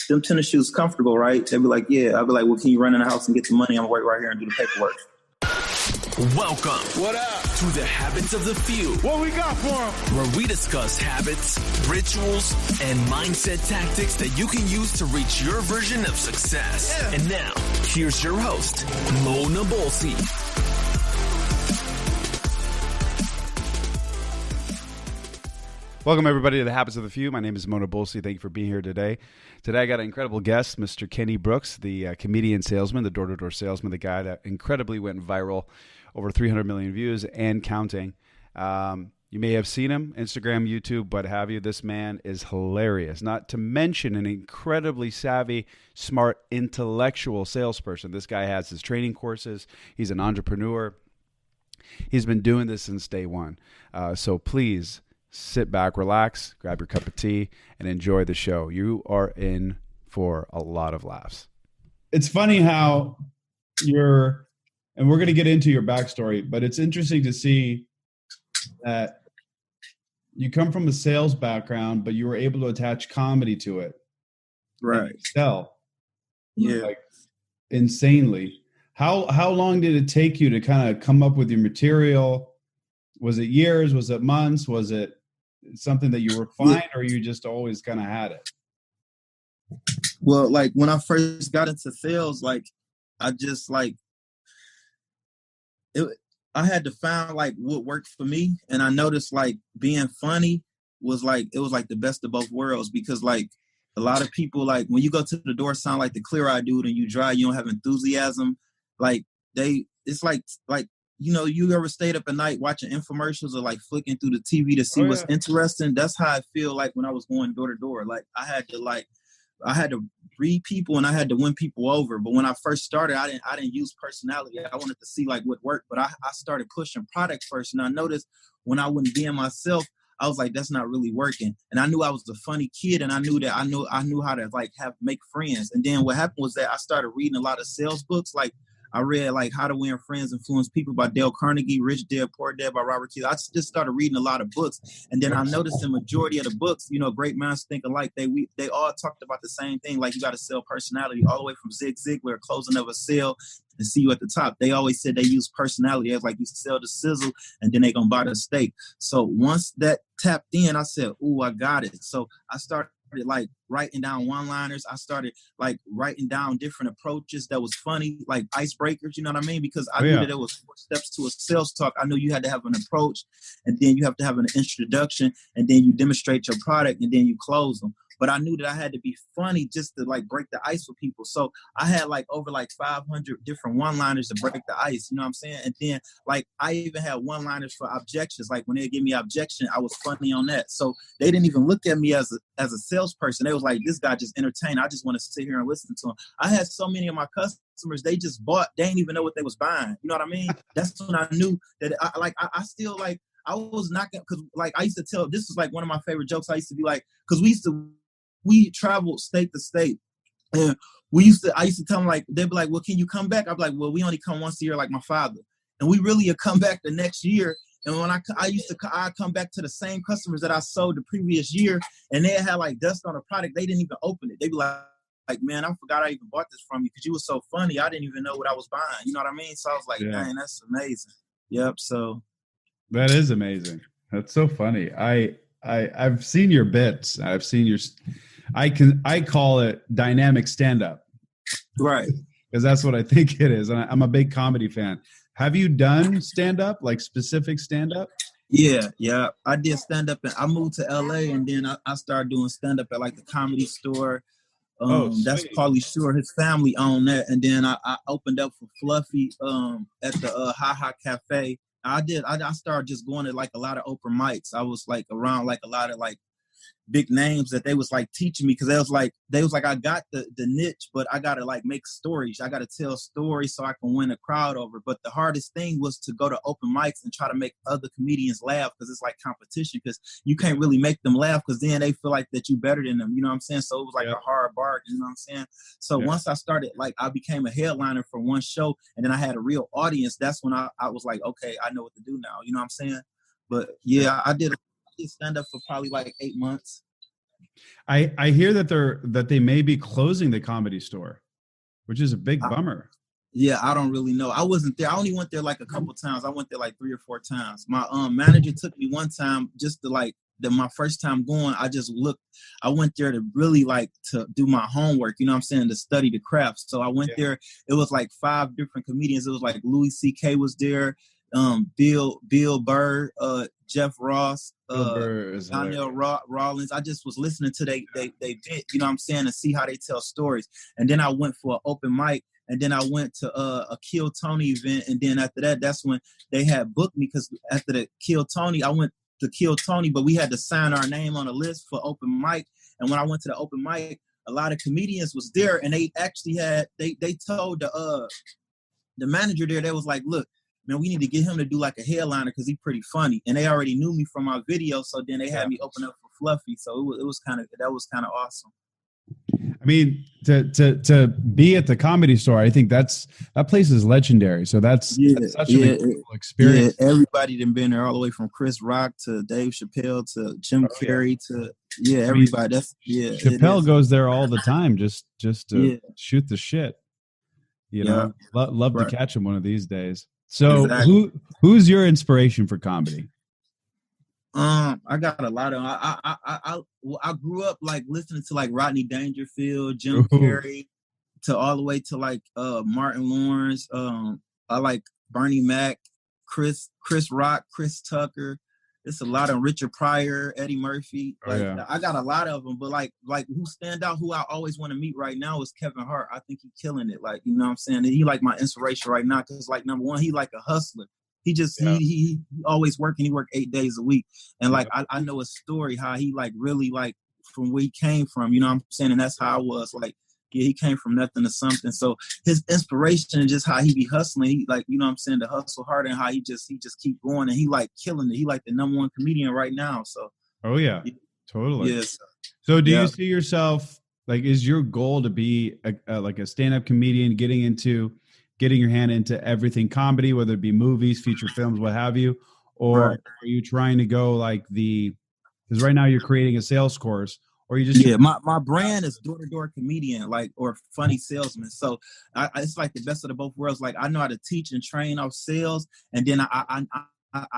them tennis shoes comfortable, right? They'd be like, yeah. I'd be like, well, can you run in the house and get the money? I'm wait right here and do the paperwork. Welcome. What up? To the Habits of the Few. What we got for them? Where we discuss habits, rituals, and mindset tactics that you can use to reach your version of success. Yeah. And now, here's your host, Mona Bolsi. Welcome, everybody, to the Habits of the Few. My name is Mona Bolsi. Thank you for being here today. Today, I got an incredible guest, Mr. Kenny Brooks, the comedian salesman, the door-to-door salesman, the guy that incredibly went viral, over 300 million views and counting. You may have seen him, Instagram, YouTube, what have you. This man is hilarious. Not to mention an incredibly savvy, smart, intellectual salesperson. This guy has his training courses. He's an entrepreneur. He's been doing this since day one. So please, sit back, relax, grab your cup of tea, and enjoy the show. You are in for a lot of laughs. It's funny how you're, and we're going to get into your backstory, but it's interesting to see that you come from a sales background, but you were able to attach comedy to it. Right. Sell. Yeah. Like insanely. How long did it take you to kind of come up with your material? Was it years? Was it months? Was it something that you refined, or you just always kind of had it? Well, like when I first got into sales, like I just like it. I had to find like what worked for me, and I noticed like being funny was like it was like the best of both worlds, because like a lot of people, like when you go to the door, sound like the clear-eyed dude, and you dry, you don't have enthusiasm. Like it's like. You know, you ever stayed up at night watching infomercials or like flicking through the TV to see what's interesting? That's how I feel like when I was going door to door. Like I had to read people and I had to win people over. But when I first started, I didn't use personality. I wanted to see like what worked. But I started pushing product first, and I noticed when I wouldn't be in myself, I was like, that's not really working. And I knew I was the funny kid, and I knew that I knew how to like make friends. And then what happened was that I started reading a lot of sales books. Like I read like How to Win Friends, Influence People by Dale Carnegie, Rich Dad, Poor Dad by Robert Kiyosaki. I just started reading a lot of books. And then I noticed the majority of the books, you know, great minds think alike. They all talked about the same thing. Like you got to sell personality, all the way from Zig Ziglar, closing of a sale and see you at the top. They always said they use personality as like you sell the sizzle and then they going to buy the steak. So once that tapped in, I said, ooh, I got it. So I started like writing down one-liners. I started like writing down different approaches that was funny, like icebreakers, you know what I mean? Because I knew that it was 4 steps to a sales talk. I knew you had to have an approach, and then you have to have an introduction, and then you demonstrate your product, and then you close them. But I knew that I had to be funny just to like break the ice with people. So I had like over like 500 different one-liners to break the ice, you know what I'm saying? And then like I even had one-liners for objections. Like when they give me an objection, I was funny on that. So they didn't even look at me as a salesperson. They was like, this guy just entertained. I just want to sit here and listen to him. I had so many of my customers, they just bought. They didn't even know what they was buying. You know what I mean? That's when I knew that I still like, I was not gonna, because like I used to tell, this is like one of my favorite jokes. I used to be like, because we traveled state to state, and I used to tell them, like, they'd be like, well, can you come back? I'd be like, well, we only come once a year, like my father. And we really would come back the next year. And when I come back to the same customers that I sold the previous year, and they had like dust on the product, they didn't even open it. They'd be like, man, I forgot I even bought this from you because you were so funny. I didn't even know what I was buying. You know what I mean? So I was like, dang, that's amazing. Yep. So that is amazing. That's so funny. I've seen your bits. I've seen your, I call it dynamic stand-up. Right. Because that's what I think it is. And I'm a big comedy fan. Have you done stand-up, like specific stand-up? Yeah. I did stand-up, and I moved to LA, and then I started doing stand-up at like the Comedy Store. That's Pauly Shore. His family owned that. And then I opened up for Fluffy at the Ha Ha Cafe. I started just going to like a lot of open mics. I was like around like a lot of like big names that they was like teaching me, because they was like I got the niche, but I gotta like make stories. I gotta tell stories so I can win a crowd over. But the hardest thing was to go to open mics and try to make other comedians laugh, because it's like competition, because you can't really make them laugh because then they feel like that you better than them. You know what I'm saying? So it was like a hard bargain. You know what I'm saying? So once I started, like I became a headliner for one show, and then I had a real audience. That's when I was like, okay, I know what to do now. You know what I'm saying? But yeah, I did stand up for probably like 8 months. I hear that they may be closing the Comedy Store, which is a big bummer. Yeah, I don't really know. I wasn't there. I only went there like a couple times. I went there like 3 or 4 times. My manager took me one time just to like my first time going. I went there to really like to do my homework, you know what I'm saying, to study the craft. So I went there. It was like 5 different comedians. It was like Louis C.K. was there, Bill Burr, Jeff Ross, Donnell Rollins. I just was listening to they bit, you know what I'm saying, to see how they tell stories. And then I went for an open mic. And then I went to a Kill Tony event. And then after that, that's when they had booked me, because after the Kill Tony, I went to Kill Tony, but we had to sign our name on a list for open mic. And when I went to the open mic, a lot of comedians was there, and they actually had, they told the manager there, they was like, look, man, we need to get him to do like a headliner because he's pretty funny. And they already knew me from my video. So then they had me open up for Fluffy. So that was kind of awesome. I mean, to be at the Comedy Store, I think that place is legendary. So that's such an incredible experience. Yeah, everybody done been there, all the way from Chris Rock to Dave Chappelle to Jim Carrey to everybody. Chappelle goes there all the time just to shoot the shit. You know, love to catch him one of these days. So who's your inspiration for comedy? I got a lot of. I grew up like listening to like Rodney Dangerfield, Jim Carrey, to all the way to like Martin Lawrence. I like Bernie Mac, Chris Rock, Chris Tucker. It's a lot of Richard Pryor, Eddie Murphy. I got a lot of them, but like who stand out, who I always want to meet right now is Kevin Hart. I think he's killing it. Like, you know what I'm saying? He like my inspiration right now because like number one, he like a hustler. He just he always working. He worked 8 days a week, and like I know a story how he like really like from where he came from. You know what I'm saying? And that's how I was like. Yeah, he came from nothing to something. So his inspiration and just how he be hustling, he like, you know what I'm saying, to hustle hard, and how he just keep going, and he like killing it. He like the #1 comedian right now. So totally. Yes. So do you see yourself like, is your goal to be like a stand-up comedian, getting your hand into everything comedy, whether it be movies, feature films, what have you, or are you trying to go like because right now you're creating a sales course? Or you just my brand is door-to-door comedian, like, or funny salesman. So it's like the best of the both worlds. Like, I know how to teach and train off sales, and then I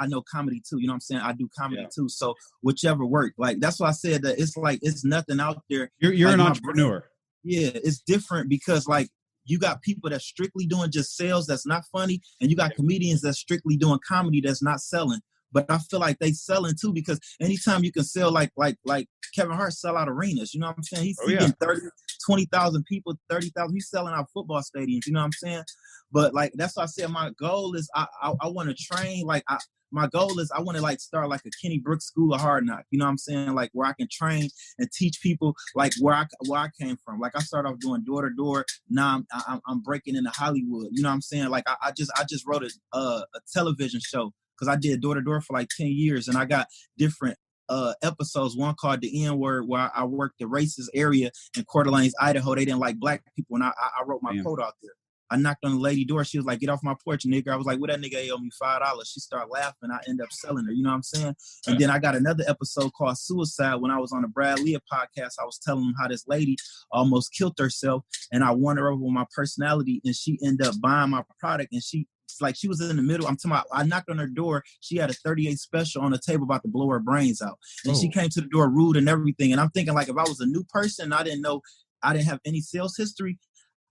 know comedy too. You know what I'm saying? I do comedy too. So whichever work. Like, that's why I said that it's like it's nothing out there. You're like an entrepreneur. It's different because like you got people that's strictly doing just sales that's not funny, and you got comedians that's strictly doing comedy that's not selling. But I feel like they selling too, because anytime you can sell like Kevin Hart sell out arenas, you know what I'm saying? He's getting 20,000 people, 30,000. He's selling out football stadiums, you know what I'm saying? But like that's why I said my goal is I want to train my goal is I want to like start like a Kenny Brooks School of Hard Knock, you know what I'm saying? Like where I can train and teach people like where I came from. Like I started off doing door to door. Now I'm breaking into Hollywood, you know what I'm saying? Like I just wrote a television show, because I did door-to-door for like 10 years, and I got different episodes. One called The N-Word, where I worked the racist area in Coeur d'Alene, Idaho. They didn't like black people, and I wrote my quote out there. I knocked on the lady door. She was like, "Get off my porch, nigga." I was like, "Well, that nigga owe me $5." She started laughing. I ended up selling her. You know what I'm saying? And then I got another episode called Suicide. When I was on the Brad Leah podcast, I was telling them how this lady almost killed herself, and I won her over with my personality, and she ended up buying my product, and she was in the middle. I'm talking about, I knocked on her door. She had a 38 special on the table about to blow her brains out. And she came to the door rude and everything. And I'm thinking, like, if I was a new person, I didn't have any sales history,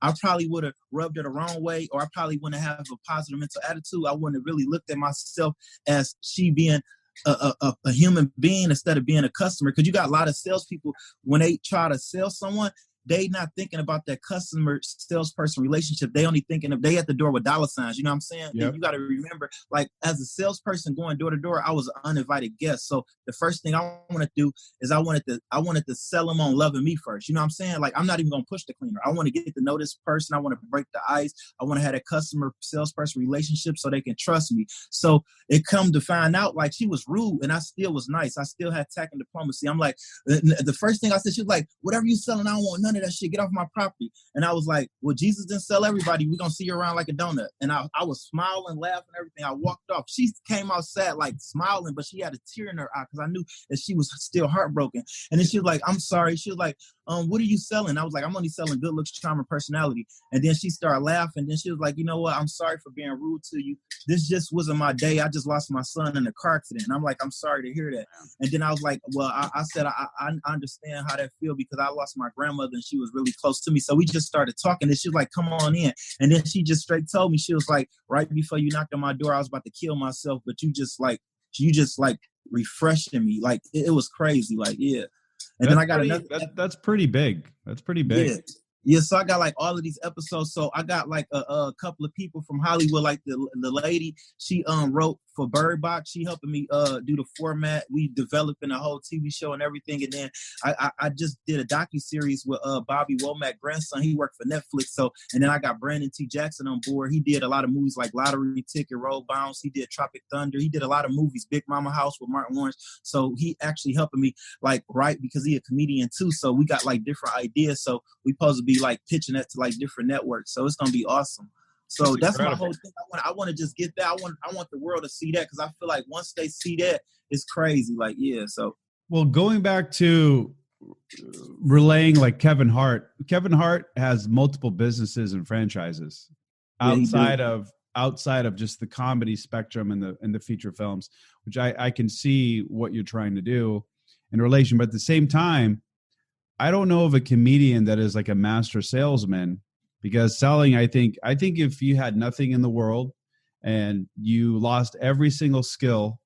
I probably would have rubbed her the wrong way, or I probably wouldn't have a positive mental attitude. I wouldn't have really looked at myself as she being a human being instead of being a customer. Because you got a lot of salespeople, when they try to sell someone, they not thinking about that customer salesperson relationship. They only thinking of they at the door with dollar signs. You know what I'm saying? Yep. You got to remember, like, as a salesperson going door to door, I was an uninvited guest. So the first thing I want to do is I wanted to sell them on loving me first. You know what I'm saying? Like, I'm not even gonna push the cleaner. I want to get to know this person. I want to break the ice. I want to have that customer salesperson relationship so they can trust me. So it come to find out, like, she was rude and I still was nice. I still had tact and diplomacy. I'm like, the first thing I said, she was like, "Whatever you selling, I don't want none none of that shit. Get off my property. And I was like, well, Jesus didn't sell everybody. We're going to see you around like a donut. And I was smiling, laughing, everything. I walked off. She came out sad, like smiling, but she had a tear in her eye because I knew that she was still heartbroken. And then she was like, I'm sorry. She was like, what are you selling? I was like, I'm only selling good looks, charm, and personality. And then she started laughing. Then she was like, you know what? I'm sorry for being rude to you. This just wasn't my day. I just lost my son in a car accident. And I'm like, I'm sorry to hear that. And then I was like, well, I said, I understand how that feels because I lost my grandmother and she was really close to me. So we just started talking and she was like, come on in. And then she just straight told me, she was like, right before you knocked on my door, I was about to kill myself, but you just refreshing me. Like it was crazy. Like, yeah. And then I got another. That's pretty big. That's pretty big. Yeah. Yeah, so I got like all of these episodes. So I got like a couple of people from Hollywood, like the lady, she wrote for Bird Box. She helping me do the format. We developing a whole TV show and everything. And then I just did a docuseries with Bobby Womack grandson. He worked for Netflix. So and then I got Brandon T. Jackson on board. He did a lot of movies like Lottery Ticket, Roll Bounce. He did Tropic Thunder. He did a lot of movies, Big Mama House with Martin Lawrence. So he actually helping me like write because he a comedian too. So we got like different ideas. So we supposed to be like pitching that to like different networks. So it's gonna be awesome. So that's my whole thing. I want to just get that. I want the world to see that because I feel like once they see that, it's crazy. Like, yeah. So well, going back to relaying like Kevin Hart has multiple businesses and franchises outside of just the comedy spectrum and the feature films, which I can see what you're trying to do in relation. But at the same time, I don't know of a comedian that is like a master salesman, because selling, I think if you had nothing in the world and you lost every single skill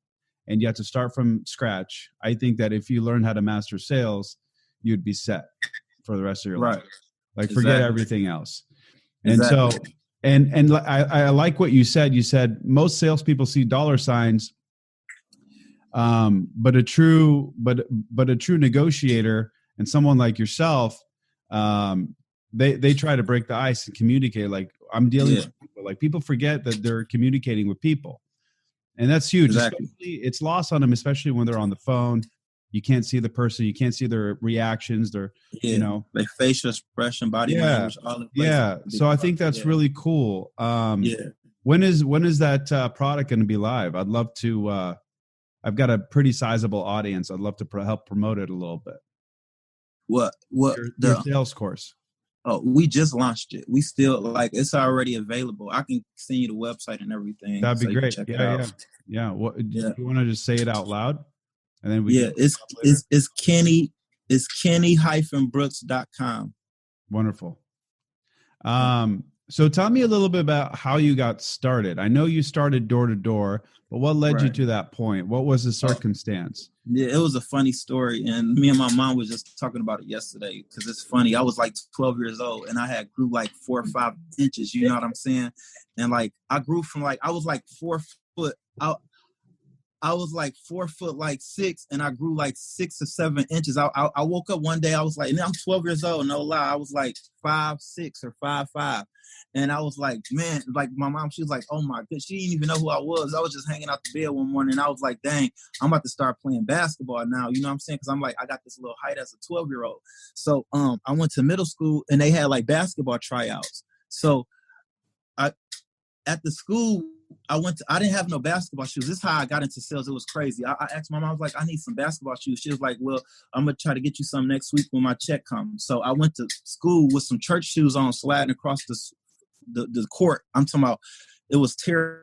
and you had to start from scratch, I think that if you learn how to master sales, you'd be set for the rest of your life. Like forget everything else. And so, and I like what you said. You said most salespeople see dollar signs, but a true negotiator and someone like yourself, they try to break the ice and communicate. Like I'm dealing with people. Like people forget that they're communicating with people, and that's huge. Exactly. It's lost on them, especially when they're on the phone. You can't see the person. You can't see their reactions. Their their facial expression, body language, all of that. So I think that's really cool. When is that product going to be live? I'd love to. I've got a pretty sizable audience. I'd love to help promote it a little bit. What your sales course? Oh, we just launched it. We still it's already available. I can send you the website and everything. That'd be great. Yeah. What do you want to just say it out loud? And then it's Kenny-Brooks.com. Wonderful. So tell me a little bit about how you got started. I know you started door to door, but what led you to that point? What was the circumstance? Yeah, it was a funny story. And me and my mom was just talking about it yesterday because it's funny. I was like 12 years old and I grew like 4 or 5 inches. You know what I'm saying? And like I grew from I was like 4 foot out. I was like 4 foot, 6, and I grew like 6 or 7 inches. I woke up one day, I was like, and I'm 12 years old, no lie. I was like 5'6" or 5'5". And I was like, man, like my mom, she was like, oh my God, she didn't even know who I was. I was just hanging out the bed one morning and I was like, dang, I'm about to start playing basketball now. You know what I'm saying? Because I'm like, I got this little height as a 12-year-old. So I went to middle school and they had like basketball tryouts. So at the school, I didn't have no basketball shoes. This is how I got into sales. It was crazy. I asked my mom, I was like, I need some basketball shoes. She was like, well, I'm going to try to get you some next week when my check comes. So I went to school with some church shoes on, sliding across the court. I'm talking about, it was terrible.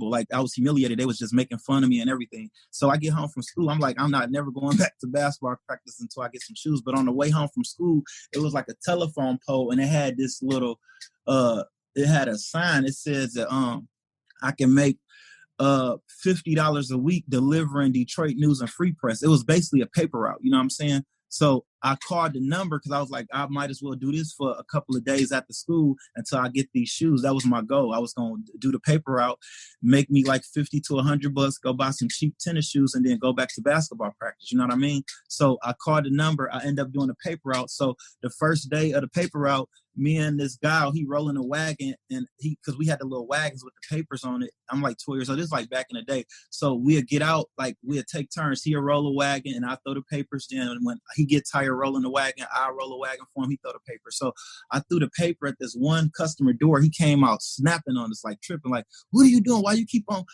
Like I was humiliated. They was just making fun of me and everything. So I get home from school. I'm like, I'm not never going back to basketball practice until I get some shoes. But on the way home from school, it was like a telephone pole and it had this little, it had a sign. It says that, I can make $50 a week delivering Detroit News and Free Press. It was basically a paper route, you know what I'm saying? So I called the number because I was like, I might as well do this for a couple of days after school until I get these shoes. That was my goal. I was going to do the paper route, make me like $50 to $100, go buy some cheap tennis shoes, and then go back to basketball practice. You know what I mean? So I called the number. I ended up doing the paper route. So the first day of the paper route, me and this guy, he rolling a wagon, and because we had the little wagons with the papers on it. I'm like 12 years old. This is like back in the day. So we'd get out, like we'd take turns. He'd roll a wagon, and I throw the papers in. And when he get tired there rolling the wagon. I roll a wagon for him. He throw the paper. So I threw the paper at this one customer door. He came out snapping on us, like tripping, like, what are you doing? Why you keep on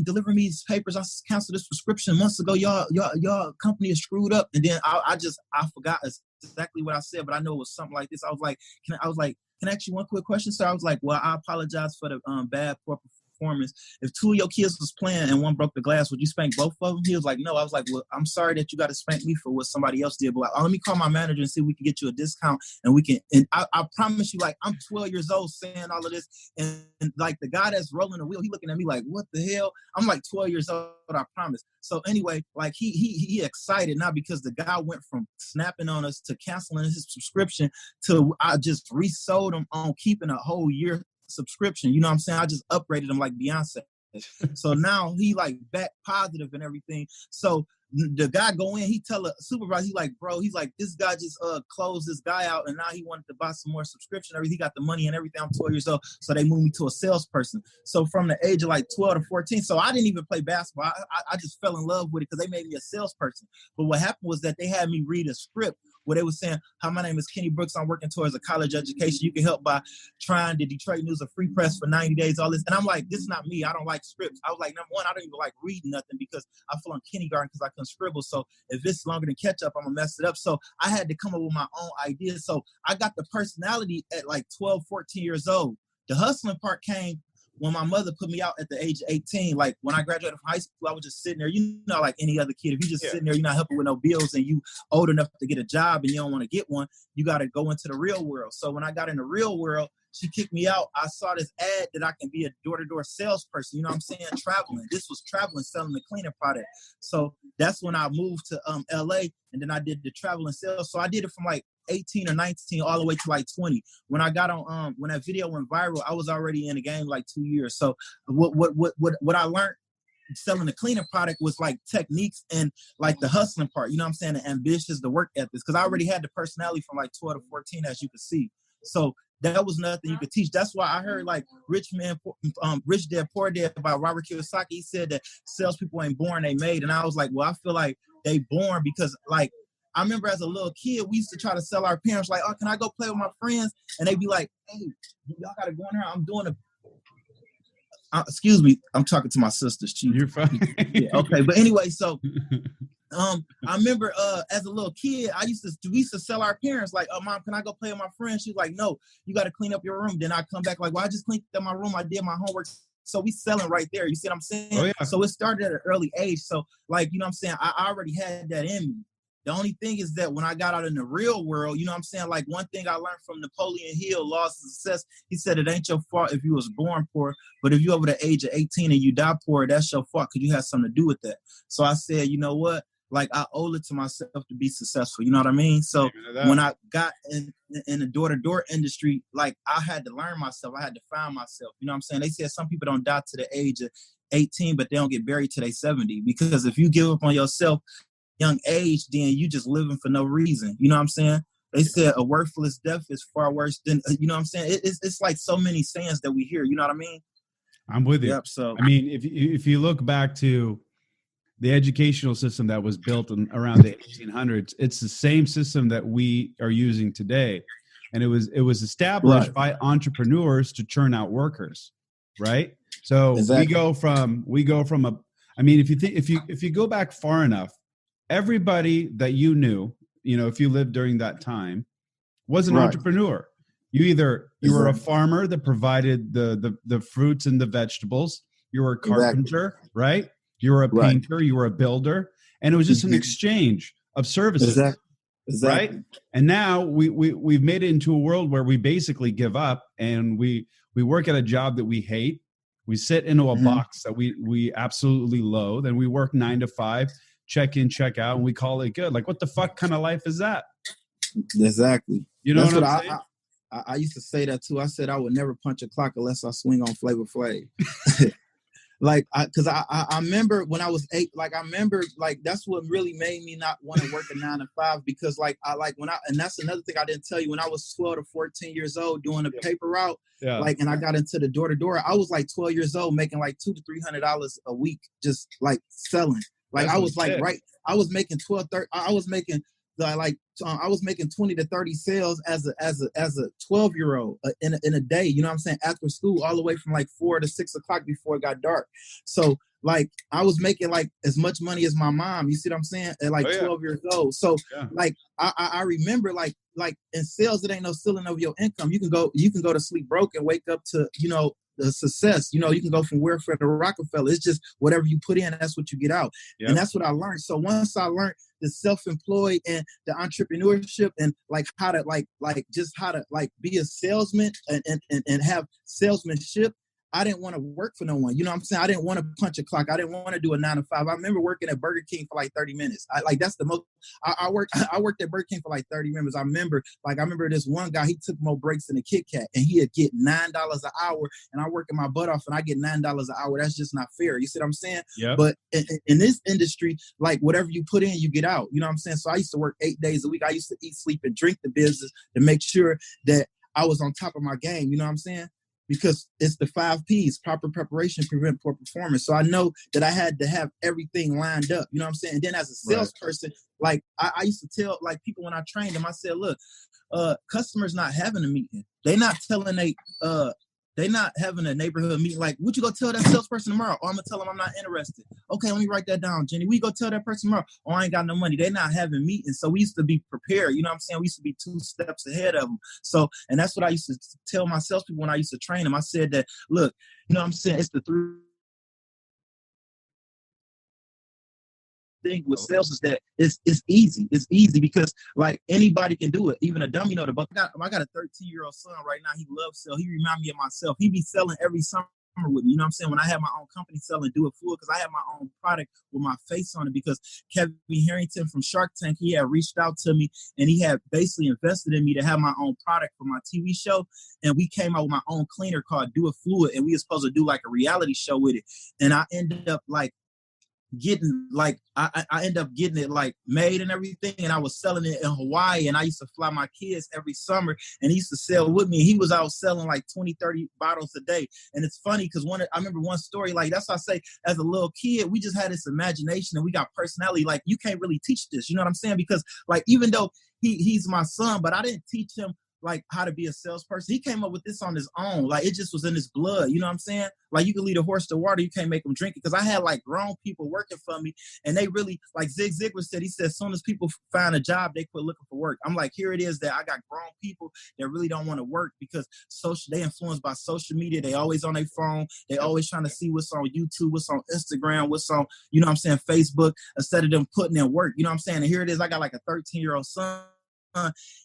delivering me these papers? I canceled this subscription months ago. Y'all company is screwed up. And then I forgot exactly what I said, but I know it was something like this. I was like, can I ask you one quick question, sir? I was like, well, I apologize for the poor performance. If two of your kids was playing and one broke the glass, would you spank both of them? He was like, no. I was like, well, I'm sorry that you got to spank me for what somebody else did, but let me call my manager and see if we can get you a discount, and we can. And I promise you, like, I'm 12 years old saying all of this, and like the guy that's rolling the wheel, he looking at me like, what the hell? I'm like 12 years old, I promise. So anyway, like he excited now because the guy went from snapping on us to canceling his subscription to I just resold him on keeping a whole year subscription. You know what I'm saying? I just upgraded him like Beyonce. So now he like back positive and everything. So the guy go in, he tell a supervisor, he like, bro, he's like, this guy just closed this guy out and now he wanted to buy some more subscription. Everything, he got the money and everything. I'm 12 years old. So they moved me to a salesperson. So from the age of like 12 to 14, so I didn't even play basketball. I just fell in love with it because they made me a salesperson. But what happened was that they had me read a script where they were saying, hi, my name is Kenny Brooks. I'm working towards a college education. You can help by trying the Detroit News, a free press for 90 days, all this. And I'm like, this is not me. I don't like scripts. I was like, number one, I don't even like reading nothing because I feel in kindergarten because I couldn't scribble. So if it's longer than ketchup, I'm going to mess it up. So I had to come up with my own ideas. So I got the personality at like 12, 14 years old. The hustling part came when my mother put me out at the age of 18. Like when I graduated from high school, I was just sitting there, you know, like any other kid. If you just sitting there, you're not helping with no bills and you old enough to get a job and you don't want to get one, you got to go into the real world. So when I got in the real world, she kicked me out. I saw this ad that I can be a door-to-door salesperson. You know what I'm saying? Traveling. This was traveling, selling the cleaning product. So that's when I moved to LA, and then I did the traveling sales. So I did it from like 18 or 19 all the way to like 20. When I got on, when that video went viral, I was already in the game like 2 years. So what I learned selling the cleaning product was like techniques and like the hustling part. You know what I'm saying? The ambitious, the work ethics, because I already had the personality from like 12 to 14, as you can see. So that was nothing you could teach. That's why I heard like Rich Dad, Poor Dad by Robert Kiyosaki. He said that salespeople ain't born, they made. And I was like, well, I feel like they born because like, I remember as a little kid, we used to try to sell our parents like, oh, can I go play with my friends? And they'd be like, hey, y'all got to go in here. I'm doing excuse me, I'm talking to my sisters. Chief. You're fine. Yeah, okay, but anyway, so I remember as a little kid, we used to sell our parents like, oh, Mom, can I go play with my friends? She was like, no, you got to clean up your room. Then I come back like, well, I just cleaned up my room. I did my homework. So we selling right there. You see what I'm saying? Oh, yeah. So it started at an early age. So like, you know what I'm saying? I already had that in me. The only thing is that when I got out in the real world, you know what I'm saying? Like one thing I learned from Napoleon Hill, Laws of Success, he said it ain't your fault if you was born poor, but if you over the age of 18 and you die poor, that's your fault because you had something to do with that. So I said, you know what? Like I owe it to myself to be successful. You know what I mean? So when I got in the door-to-door industry, like I had to learn myself. I had to find myself. You know what I'm saying? They said some people don't die to the age of 18, but they don't get buried till they 70. Because if you give up on yourself, young age, then you just living for no reason. You know what I'm saying? They said a worthless death is far worse than, you know what I'm saying? It's like so many sayings that we hear. You know what I mean? I'm with you. Yep, so I mean, if you look back to the educational system that was built around the 1800s, it's the same system that we are using today. And it was established by entrepreneurs to churn out workers, right? So exactly. we go from a, I mean, if you go back far enough, everybody that you knew, you know, if you lived during that time, was an entrepreneur. You were a farmer that provided the fruits and the vegetables. You were a carpenter, right? You were a painter. You were a builder, and it was just an exchange of services, right? And now we've made it into a world where we basically give up and we work at a job that we hate. We sit into a box that we absolutely loathe, and we work 9 to 5. Check in, check out, and we call it good. Like, what the fuck kind of life is that? Exactly. You know what I'm saying? I used to say that too. I said I would never punch a clock unless I swing on Flavor Flav. Like, because I remember when I was 8, like I remember like that's what really made me not want to work a 9 to 5 because and that's another thing I didn't tell you when I was 12 to 14 years old doing the paper route, like, and I got into the door to door. I was like 12 years old making like $200 to $300 a week, just like selling. Like that's I was like, I was making 12, 13, I was making I was making 20 to 30 sales as a 12-year-old in a day, you know what I'm saying, after school, all the way from like 4 to 6 o'clock before it got dark. So like I was making like as much money as my mom, you see what I'm saying, at like 12 years old. So like I remember like in sales, it ain't no ceiling of your income. You can go to sleep broke and wake up to, you know, the success. You know, you can go from Welfare to Rockefeller. It's just whatever you put in, that's what you get out. And that's what I learned. So once I learned the self-employed and the entrepreneurship and like how to how to be a salesman and have salesmanship, I didn't want to work for no one. You know what I'm saying? I didn't want to punch a clock. I didn't want to do a 9 to 5. I remember working at Burger King for like 30 minutes. That's the most I worked at Burger King for like 30 minutes. I remember this one guy, he took more breaks than a Kit Kat and he'd get $9 an hour and I working my butt off and I get $9 an hour. That's just not fair. You see what I'm saying? Yeah. But in this industry, like whatever you put in, you get out. You know what I'm saying? So I used to work 8 days a week. I used to eat, sleep, and drink the business to make sure that I was on top of my game. You know what I'm saying? Because it's the 5 P's: proper preparation, prevent poor performance. So I know that I had to have everything lined up. You know what I'm saying? And then as a salesperson, like I used to tell like people when I trained them, I said, look, customers not having a meeting. They not having a neighborhood meeting. Like, would you go tell that salesperson tomorrow? Oh, I'm gonna tell them I'm not interested. Okay, let me write that down, Jenny. We go tell that person tomorrow. Oh, I ain't got no money. They not having meetings. So we used to be prepared. You know what I'm saying? We used to be 2 steps ahead of them. So, and that's what I used to tell my salespeople when I used to train them. I said that, look, you know what I'm saying? It's the 3 thing with sales is that it's easy. It's easy because like anybody can do it, even a dummy know the buck. I got a 13-year-old son right now. He loves sell. He reminds me of myself. He be selling every summer with me. You know what I'm saying? When I have my own company selling Do It Fluid, because I have my own product with my face on it, because Kevin Harrington from Shark Tank, he had reached out to me and he had basically invested in me to have my own product for my TV show. And we came out with my own cleaner called Do It Fluid, and we were supposed to do like a reality show with it. And I ended up like getting like I ended up getting it like made and everything, and I was selling it in Hawaii, and I used to fly my kids every summer and he used to sell with me. He was out selling like 20-30 bottles a day. And it's funny because I remember one story, like that's why I say as a little kid we just had this imagination and we got personality. Like you can't really teach this, you know what I'm saying? Because like even though he's my son, but I didn't teach him like how to be a salesperson. He came up with this on his own. Like it just was in his blood. You know what I'm saying? Like you can lead a horse to water, you can't make them drink it. Because I had like grown people working for me, and they really, like Zig Ziglar said, he said, as soon as people find a job, they quit looking for work. I'm like, here it is that I got grown people that really don't want to work because they influenced by social media. They always on their phone. They always trying to see what's on YouTube, what's on Instagram, what's on, you know what I'm saying, Facebook, instead of them putting in work. You know what I'm saying? And here it is, I got like a 13-year-old son.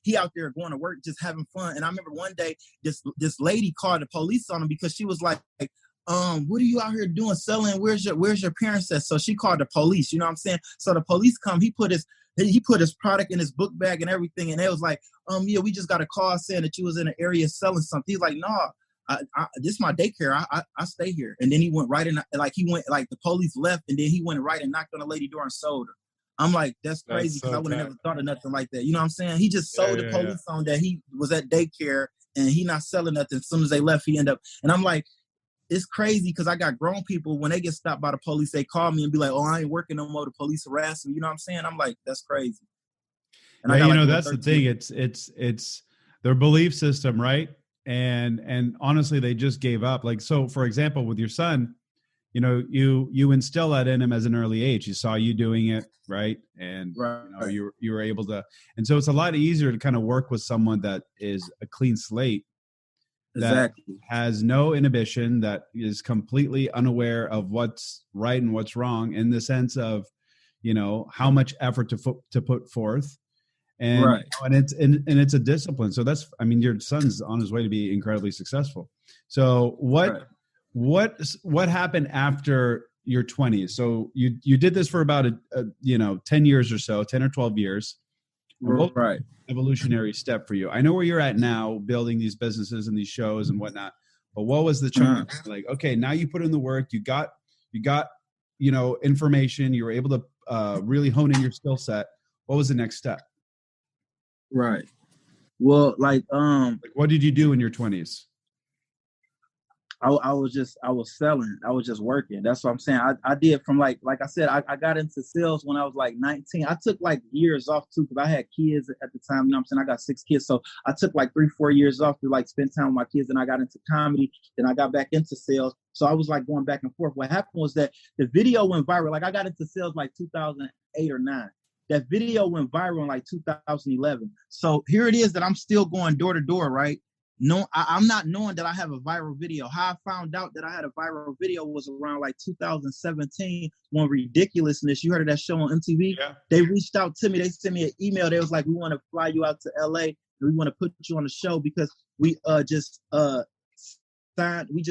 He out there going to work, just having fun. And I remember one day, this lady called the police on him because she was like, what are you out here doing selling? Where's your parents at? So she called the police, you know what I'm saying? So the police come, he put his product in his book bag and everything. And they was like, yeah, we just got a call saying that you was in an area selling something. He's like, no, this is my daycare. I stay here. And then he went right in, like the police left, and then he went right and knocked on the lady door and sold her. I'm like, that's crazy, because I would have never thought of nothing like that. You know what I'm saying? He just sold the police on that he was at daycare and he not selling nothing. As soon as they left, he ended up. And I'm like, it's crazy because I got grown people, when they get stopped by the police, they call me and be like, oh, I ain't working no more. The police harass me. You know what I'm saying? I'm like, that's crazy. And that's the thing. It's their belief system, right? And honestly, they just gave up. Like, so for example, with your son, you know, you instill that in him as an early age. He saw you doing it, right? And you were able to. And so it's a lot easier to kind of work with someone that is a clean slate, that has no inhibition, that is completely unaware of what's right and what's wrong, in the sense of, you know, how much effort to put forth, and it's a discipline. So that's, I mean, your son's on his way to be incredibly successful. So what happened after your 20s? So you did this for about 10 years or so, 10 or 12 years. Right. Evolutionary step for you. I know where you're at now, building these businesses and these shows and whatnot. But what was the challenge? Like, okay, now you put in the work, you got information, you were able to really hone in your skill set. What was the next step? Right. Well, like, what did you do in your 20s? I was selling. I was just working. That's what I'm saying. I did from like I said, I got into sales when I was like 19. I took like years off too because I had kids at the time. You know what I'm saying? I got 6 kids. So I took like 3-4 years off to like spend time with my kids. And I got into comedy. Then I got back into sales. So I was like going back and forth. What happened was that the video went viral. Like I got into sales like 2008 or 9. That video went viral in like 2011. So here it is that I'm still going door to door, right? No, I'm not knowing that I have a viral video. How I found out that I had a viral video was around like 2017 when Ridiculousness, you heard of that show on MTV? Yeah. They reached out to me. They sent me an email. They was like, we want to fly you out to LA and we want to put you on the show because we just signed. We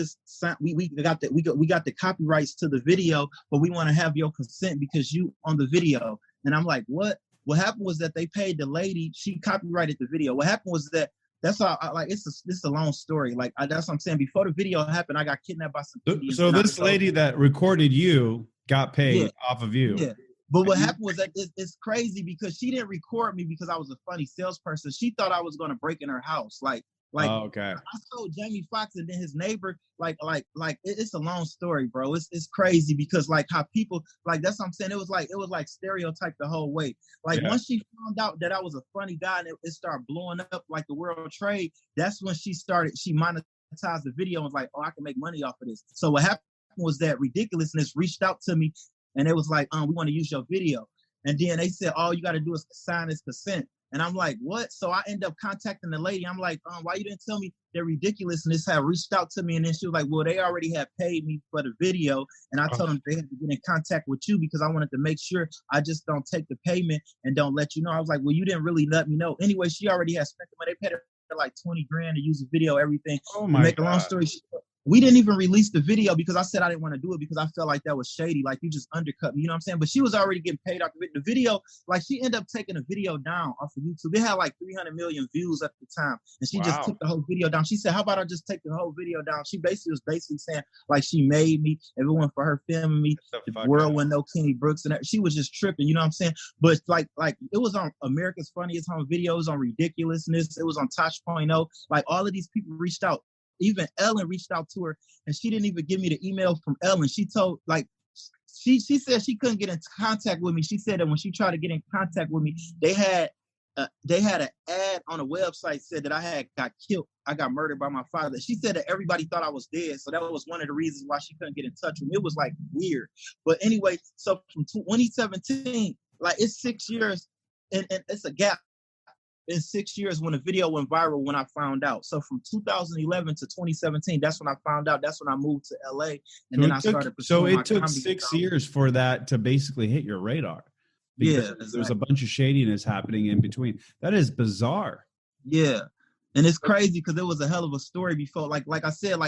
got the copyrights to the video, but we want to have your consent because you on the video. And I'm like, what? What happened was that they paid the lady. She copyrighted the video. What happened was that that's how it's a long story. Like that's what I'm saying. Before the video happened, I got kidnapped by some Indians. So this lady that recorded you got paid off of you. Yeah. But what happened was that it's crazy because she didn't record me because I was a funny salesperson. She thought I was going to break in her house. Like okay. I told Jamie Foxx and then his neighbor, it's a long story, bro. It's crazy because like how people like that's what I'm saying. It was like stereotyped the whole way. Like once she found out that I was a funny guy and it started blowing up like the world trade, that's when she monetized the video and was like, oh, I can make money off of this. So what happened was that Ridiculousness reached out to me and it was like, we want to use your video. And then they said, all you got to do is sign this consent. And I'm like, what? So I end up contacting the lady. I'm like, why you didn't tell me that Ridiculousness had reached out to me? And then she was like, well, they already had paid me for the video. And I told them they had to get in contact with you because I wanted to make sure I just don't take the payment and don't let you know. I was like, well, you didn't really let me know. Anyway, she already had spent the money. They paid her like 20 grand to use the video, everything. Oh my Make God. a long story short, we didn't even release the video because I said I didn't want to do it because I felt like that was shady. Like you just undercut me, you know what I'm saying? But she was already getting paid off the video. Like she ended up taking the video down off of YouTube. It had like 300 million views at the time. And she just took the whole video down. She said, how about I just take the whole video down? She was basically saying like she made me, everyone for her filming me, the world with no Kenny Brooks. And she was just tripping, you know what I'm saying? But like it was on America's Funniest Home Videos, on Ridiculousness. It was on Tosh.0. Like all of these people reached out. Even Ellen reached out to her and she didn't even give me the email from Ellen. She told she said she couldn't get in contact with me. She said that when she tried to get in contact with me, they had an ad on a website said that I got killed. I got murdered by my father. She said that everybody thought I was dead. So that was one of the reasons why she couldn't get in touch with me. It was like weird. But anyway, so from 2017, like it's 6 years and it's a gap. In 6 years when the video went viral when I found out. So from 2011 to 2017, that's when I found out. That's when I moved to LA. And then I started. So it took 6 years for that to basically hit your radar. Because there's a bunch of shadiness happening in between. That is bizarre. Yeah. And it's crazy because it was a hell of a story before. Like I said,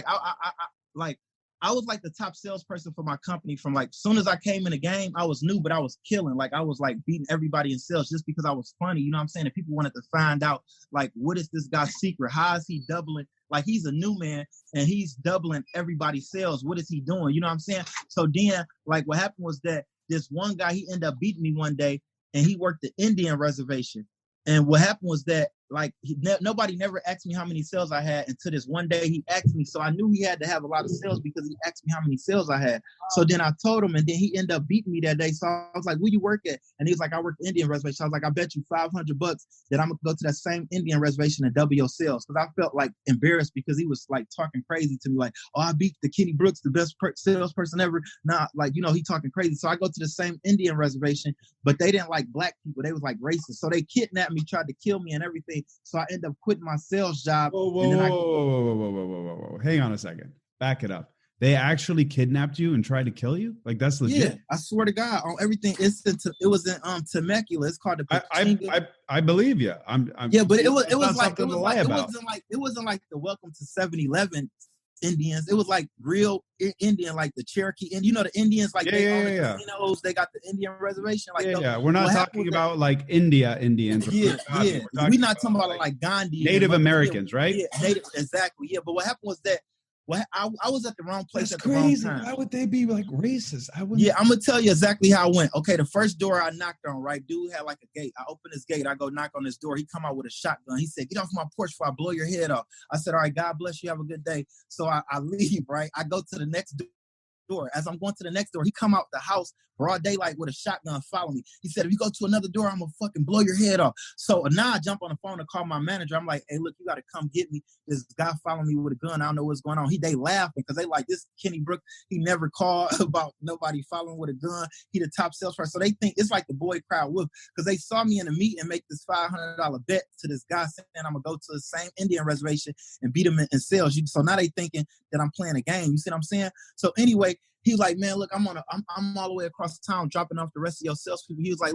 I was like the top salesperson for my company from like soon as I came in the game, I was new, but I was killing. Like I was like beating everybody in sales just because I was funny. You know what I'm saying? And people wanted to find out like, what is this guy's secret? How is he doubling? Like he's a new man and he's doubling everybody's sales. What is he doing? You know what I'm saying? So then like what happened was that this one guy, he ended up beating me one day and he worked the Indian reservation. And what happened was that like nobody never asked me how many sales I had until this one day he asked me. So I knew he had to have a lot of sales because he asked me how many sales I had. So then I told him and then he ended up beating me that day. So I was like, where you work at? And he was like, I work the Indian reservation. I was like, I bet you $500 that I'm going to go to that same Indian reservation and double your sales. Because I felt like embarrassed because he was like talking crazy to me like, oh, I beat the Kenny Brooks, the best salesperson ever. Nah, like, you know, he talking crazy. So I go to the same Indian reservation, but they didn't like black people. They was like racist. So they kidnapped me, tried to kill me and everything. So I ended up quitting my sales job. Whoa. Hang on a second. Back it up. They actually kidnapped you and tried to kill you? Like that's legit? Yeah, I swear to God, on everything. It was in Temecula. It's called the I believe you. Yeah, but it wasn't like the Welcome to 7-Eleven Indians. It was like real Indian, like the Cherokee, and you know the Indians, like they own the casinos. They got the Indian reservation. Like we're not talking about like India Indians. We're not talking about like Gandhi, Native Americans, right? Yeah, Native, exactly. Yeah, but what happened was that Well, I was at the wrong place That's at the wrong crazy. time. Why would they be like racist? I wouldn't. Yeah, I'm gonna tell you exactly how it went. Okay, the first door I knocked on, right? Dude had like a gate. I opened his gate. I go knock on his door. He come out with a shotgun. He said, "Get off my porch before I blow your head off." I said, "All right, God bless you. Have a good day." So I leave, right? I go to the next door. As I'm going to the next door, he come out the house broad daylight with a shotgun following me. He said, "If you go to another door, I'm gonna fucking blow your head off." So now I jump on the phone to call my manager. I'm like, "Hey, look, you gotta come get me. This guy following me with a gun. I don't know what's going on." They laughing because they like, this Kenny Brooks, he never called about nobody following with a gun. He the top salesperson. So they think it's like the boy crowd wolf, because they saw me in a meet and make this $500 bet to this guy saying I'm gonna go to the same Indian reservation and beat him in sales. So now they thinking that I'm playing a game. You see what I'm saying? So anyway, he was like, "Man, look, I'm all the way across the town dropping off the rest of your salespeople." He was like,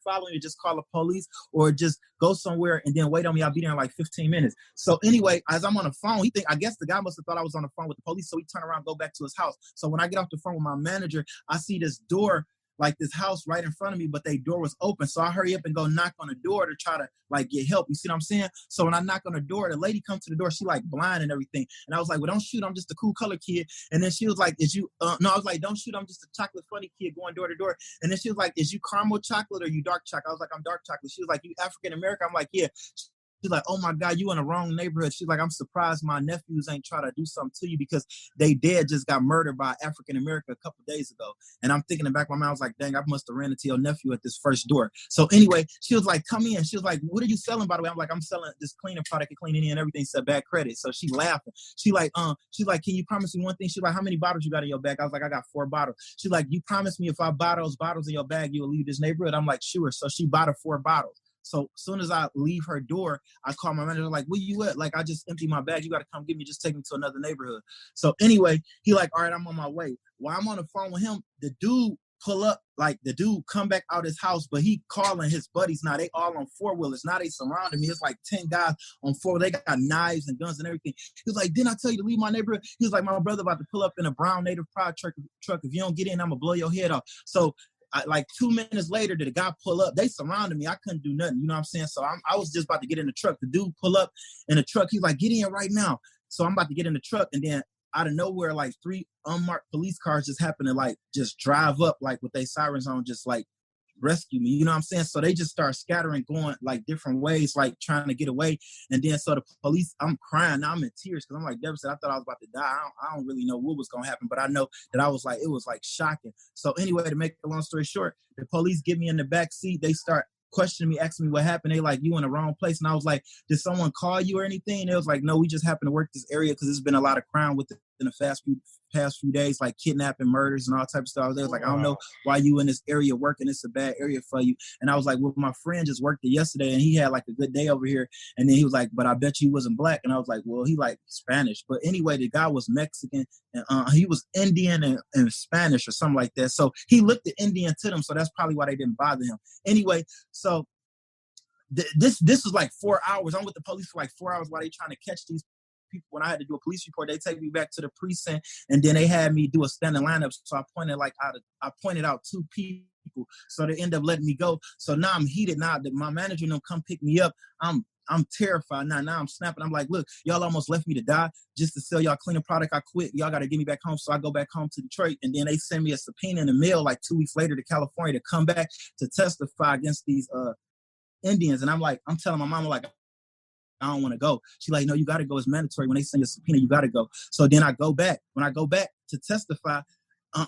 "Following you, just call the police or just go somewhere and then wait on me. I'll be there in like 15 minutes. So anyway, as I'm on the phone, I guess the guy must have thought I was on the phone with the police. So he turned around, go back to his house. So when I get off the phone with my manager, I see this door, like this house right in front of me, but their door was open. So I hurry up and go knock on the door to try to like get help. You see what I'm saying? So when I knock on the door, the lady comes to the door, she like blind and everything. And I was like, "Well, don't shoot. I'm just a cool color kid." And then she was like, "Is you, no," I was like, "Don't shoot. I'm just a chocolate funny kid going door to door." And then she was like, "Is you caramel chocolate or you dark chocolate?" I was like, "I'm dark chocolate." She was like, "You African American?" I'm like, "Yeah." She's like, "Oh my God, you in the wrong neighborhood." She's like, "I'm surprised my nephews ain't try to do something to you because they dad just got murdered by African American a couple days ago." And I'm thinking in the back of my mind, I was like, "Dang, I must have ran into your nephew at this first door." So anyway, she was like, "Come in." She was like, "What are you selling, by the way?" I'm like, "I'm selling this cleaning product and cleaning and everything." Said bad credit. So she laughing. She's like, "Can you promise me one thing?" She's like, "How many bottles you got in your bag?" I was like, "I got 4 bottles." She's like, "You promise me if I buy those bottles in your bag, you'll leave this neighborhood?" I'm like, "Sure." So she bought her 4 bottles. So as soon as I leave her door, I call my manager, like, "Where you at? Like, I just emptied my bag. You got to come get me. Just take me to another neighborhood." So anyway, he like, "All right, I'm on my way." While I'm on the phone with him, the dude pull up, like the dude come back out his house, but he calling his buddies now. They all on 4-wheelers. Now they surrounding me. It's like 10 guys on 4. They got knives and guns and everything. He was like, "Didn't I tell you to leave my neighborhood?" He was like, "My brother about to pull up in a brown native pride truck. If you don't get in, I'm going to blow your head off." So like 2 minutes later, did the guy pull up? They surrounded me. I couldn't do nothing. You know what I'm saying? So I was just about to get in the truck. The dude pull up in the truck. He's like, "Get in right now." So I'm about to get in the truck, and then out of nowhere, like 3 unmarked police cars just happen to like just drive up, like with their sirens on, just like rescue me. You know what I'm saying? So they just start scattering, going like different ways, like trying to get away. And then so the police, I'm crying. Now I'm in tears because I'm like, devastated. I thought I was about to die. I don't really know what was going to happen, but I know that I was like, it was like shocking. So anyway, to make a long story short, the police get me in the back seat. They start questioning me, asking me what happened. They like, "You in the wrong place." And I was like, "Did someone call you or anything?" And it was like, "No, we just happen to work this area because there's been a lot of crime within the past few days, like kidnapping, murders, and all types of stuff." They was like, "I don't know why you in this area working. It's a bad area for you." And I was like, "Well, my friend just worked it yesterday and he had like a good day over here." And then he was like, "But I bet you wasn't black." And I was like, "Well, he like Spanish." But anyway, the guy was Mexican and he was Indian and Spanish or something like that. So he looked at Indian to them. So that's probably why they didn't bother him. Anyway, so this was like 4 hours. I'm with the police for like 4 hours while they trying to catch these people. When I had to do a police report, they take me back to the precinct, and then they had me do a standing lineup. So I pointed out 2 people. So they end up letting me go. So now I'm heated. Now that my manager don't come pick me up, I'm terrified now. Now I'm snapping. I'm like, "Look, y'all almost left me to die just to sell y'all cleaning product. I quit. Y'all got to get me back home." So I go back home to Detroit, and then they send me a subpoena in the mail like 2 weeks later to California to come back to testify against these Indians. And I'm telling my mama, like, "I don't want to go." She's like, "No, you got to go. It's mandatory. When they send you a subpoena, you got to go." So then I go back. When I go back to testify,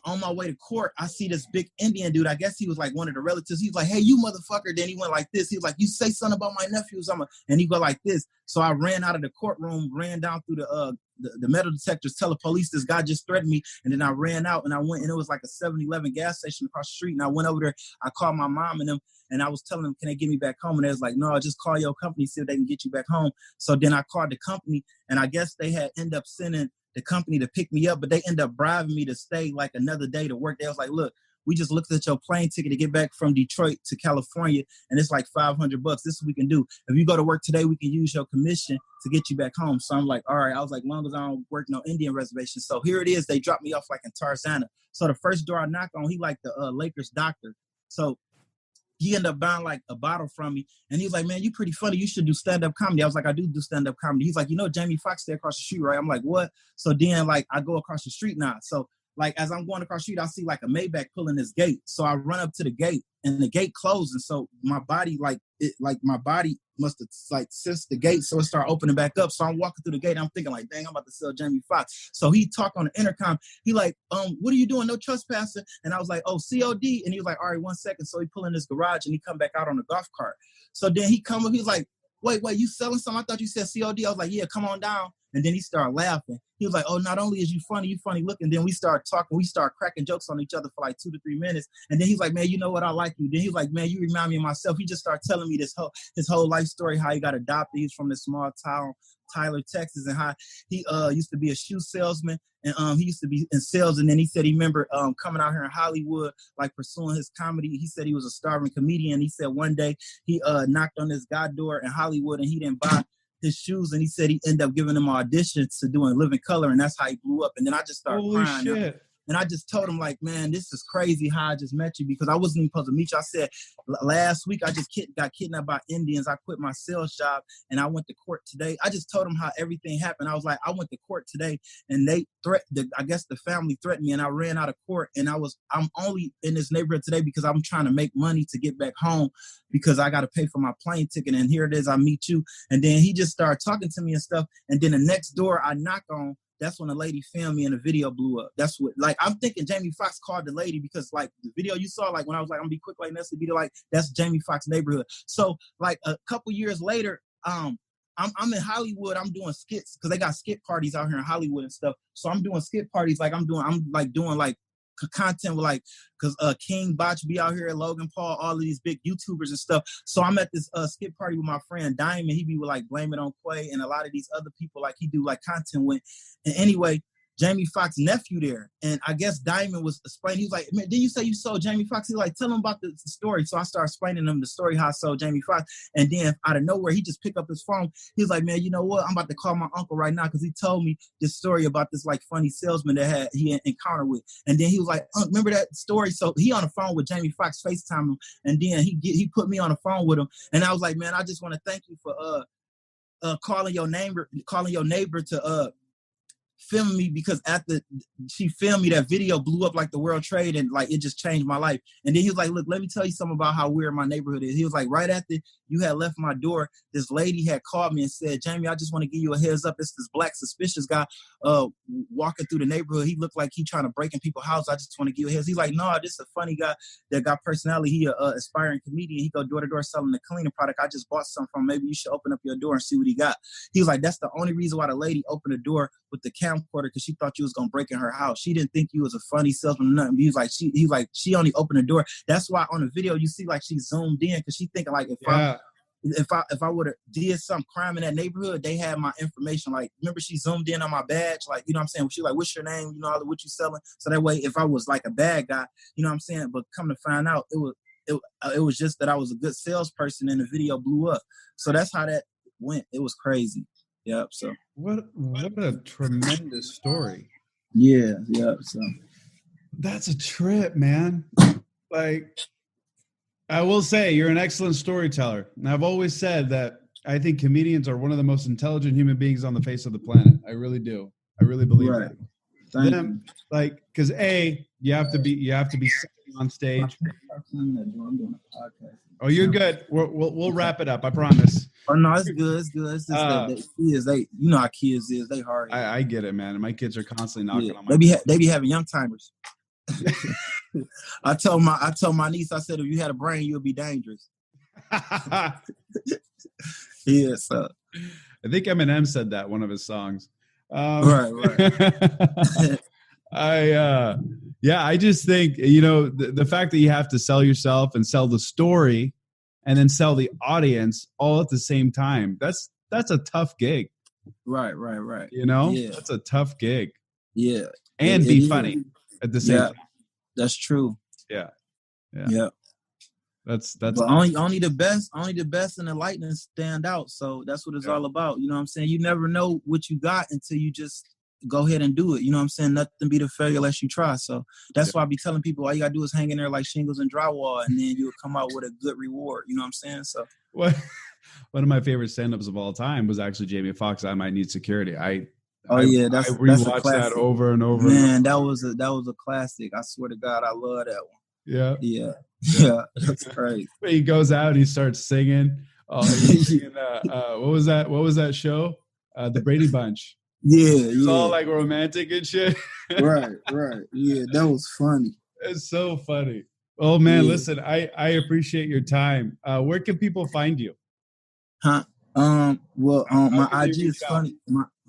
on my way to court, I see this big Indian dude. I guess he was like one of the relatives. He was like, "Hey, you motherfucker." Then he went like this. He was like, "You say something about my nephews." And he go like this. So I ran out of the courtroom, ran down through the metal detectors, tell the police this guy just threatened me. And then I ran out and I went, and it was like a 7-Eleven gas station across the street. And I went over there. I called my mom and them, and I was telling them, "Can they get me back home?" And they was like, "No, just call your company, see if they can get you back home." So then I called the company, and I guess they had end up sending the company to pick me up, but they end up bribing me to stay like another day to work. They was like, "Look, we just looked at your plane ticket to get back from Detroit to California, and it's like $500. This is what we can do. If you go to work today, we can use your commission to get you back home." So I'm like, all right. I was like, long as I don't work no Indian reservation. So here it is. They dropped me off like in Tarzana. So the first door I knock on, he like the Lakers doctor. So he ended up buying like a bottle from me. And he was like, man, you pretty funny. You should do stand-up comedy. I was like, I do stand-up comedy. He's like, you know, Jamie Foxx stay across the street, right? I'm like, what? So then like I go across the street now. So like as I'm going across the street, I see like a Maybach pulling this gate. So I run up to the gate and the gate closed. And so my body my body must have like sensed the gate. So it started opening back up. So I'm walking through the gate. I'm thinking like, dang, I'm about to sell Jamie Foxx. So he talked on the intercom. He like, what are you doing? No trespassing. And I was like, oh, COD. And he was like, all right, 1 second. So he pull in his garage and he come back out on the golf cart. So then he come up, he was like, wait, you selling something? I thought you said COD. I was like, yeah, come on down. And then he started laughing. He was like, oh, not only is you funny looking. Then we started talking. We started cracking jokes on each other for like 2 to 3 minutes. And then he's like, man, you know what? I like you. Then he was like, man, you remind me of myself. He just started telling me his whole life story, how he got adopted. He's from this small town, Tyler, Texas, and how he used to be a shoe salesman. And he used to be in sales. And then he said he remember coming out here in Hollywood, like pursuing his comedy. He said he was a starving comedian. He said one day he knocked on this guy door in Hollywood and he didn't buy his shoes. And he said he ended up giving him auditions to doing Living Color. And that's how he blew up. And then I just started crying. Shit. And I just told him, like, man, this is crazy how I just met you, because I wasn't even supposed to meet you. I said, last week I just got kidnapped by Indians. I quit my sales job and I went to court today. I just told him how everything happened. I was like, I went to court today and they I guess the family threatened me and I ran out of court. And I'm only in this neighborhood today because I'm trying to make money to get back home because I got to pay for my plane ticket. And here it is, I meet you. And then he just started talking to me and stuff. And then the next door I knock on, that's when the lady filmed me and the video blew up. That's what, like, I'm thinking Jamie Foxx called the lady because, like, the video you saw, like, when I was like, I'm gonna be quick like that's the video, like, that's Jamie Foxx neighborhood. So, like, a couple years later, I'm in Hollywood. I'm doing skits because they got skit parties out here in Hollywood and stuff. So I'm doing skit parties. Like, I'm doing content with, like, because King Botch be out here, Logan Paul, all of these big YouTubers and stuff. So I'm at this skit party with my friend Diamond. He be with, like, Blame It on Quay and a lot of these other people, like, he do, like, content with. And anyway, Jamie Foxx's nephew there. And I guess Diamond was explaining. He was like, man, didn't you say you sold Jamie Foxx? He was like, tell him about the story. So I started explaining him the story, how I sold Jamie Foxx. And then out of nowhere, he just picked up his phone. He was like, man, you know what? I'm about to call my uncle right now because he told me this story about this, like, funny salesman that he had encountered with. And then he was like, remember that story? So he on the phone with Jamie Foxx, FaceTime him. And then he put me on the phone with him. And I was like, man, I just want to thank you for calling your neighbor to filming me, because after she filmed me, that video blew up like the World Trade, and, like, it just changed my life. And then he was like, look, let me tell you something about how weird my neighborhood is. He was like, right after you had left my door, this lady had called me and said, Jamie, I just want to give you a heads up. It's this black suspicious guy walking through the neighborhood. He looked like he trying to break in people's houses. I just want to give you a heads. He's like, no, this is a funny guy that got personality. He aspiring comedian. He go door to door selling the cleaning product. I just bought some from him. Maybe you should open up your door and see what he got. He was like, that's the only reason why the lady opened the door with the camcorder, because she thought you was gonna break in her house. She didn't think you was a funny salesman or nothing. He was like, she only opened the door. That's why on the video you see, like, she zoomed in because she thinking, like, if I would have did some crime in that neighborhood, they had my information. Like, remember, she zoomed in on my badge, like, you know what I'm saying? She like, what's your name? You know, what you selling? So that way, if I was like a bad guy, you know what I'm saying? But come to find out, it was just that I was a good salesperson and the video blew up. So that's how that went. It was crazy. Yep. So what a tremendous story. Yeah. Yep. So that's a trip, man. Like, I will say you're an excellent storyteller. And I've always said that I think comedians are one of the most intelligent human beings on the face of the planet. I really do. I really believe that. Thank you. Like, because you have to be on stage. Oh, you're good. We'll wrap it up. I promise. Oh no, it's good. It's good. It's just kids. You know how kids is. They hard. I get it, man. My kids are constantly knocking on my. They be having young timers. I told my niece, I said, if you had a brain, you'd be dangerous. Yeah. So I think Eminem said that one of his songs. Right. I just think, the fact that you have to sell yourself and sell the story and then sell the audience all at the same time. That's a tough gig. Right. Yeah. That's a tough gig. Yeah. And be funny at the same time. That's true. Yeah. That's but only the best and the lightning stand out. So that's what it's all about. You know what I'm saying? You never know what you got until you just go ahead and do it. You know what I'm saying? Nothing beat a failure unless you try. So that's why I be telling people all you gotta do is hang in there like shingles and drywall, and then you'll come out with a good reward. You know what I'm saying? So One of my favorite stand-ups of all time was actually Jamie Foxx. I Might Need Security. I that's rewatched a classic. that over and over. Man, that was a classic. I swear to God, I love that one. Yeah. Yeah, that's crazy. He goes out, he starts singing. Oh, he's singing, what was that? What was that show? The Brady Bunch. It's all like romantic and shit. right. Yeah, that was funny. It's so funny. Oh man, listen, I appreciate your time. Where can people find you? Huh? My IG is funny.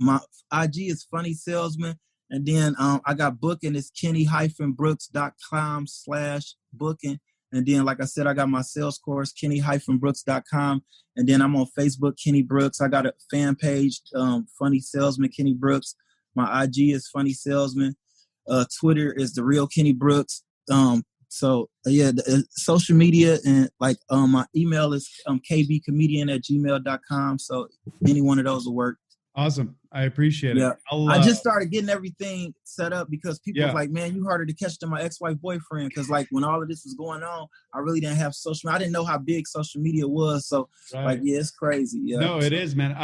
My IG is Funny Salesman. And then I got booking. It's kenny-brooks.com/booking. And then, like I said, I got my sales course, kenny-brooks.com. And then I'm on Facebook, Kenny Brooks. I got a fan page, Funny Salesman, Kenny Brooks. My IG is Funny Salesman. Twitter is The Real Kenny Brooks. Social media, and like my email is kbcomedian@gmail.com. So any one of those will work. Awesome. I appreciate it. I just started getting everything set up because people was like, man, you harder to catch than my ex-wife boyfriend. Because like when all of this was going on, I really didn't have social media. I didn't know how big social media was. So it's crazy. Yeah. No, it is, man.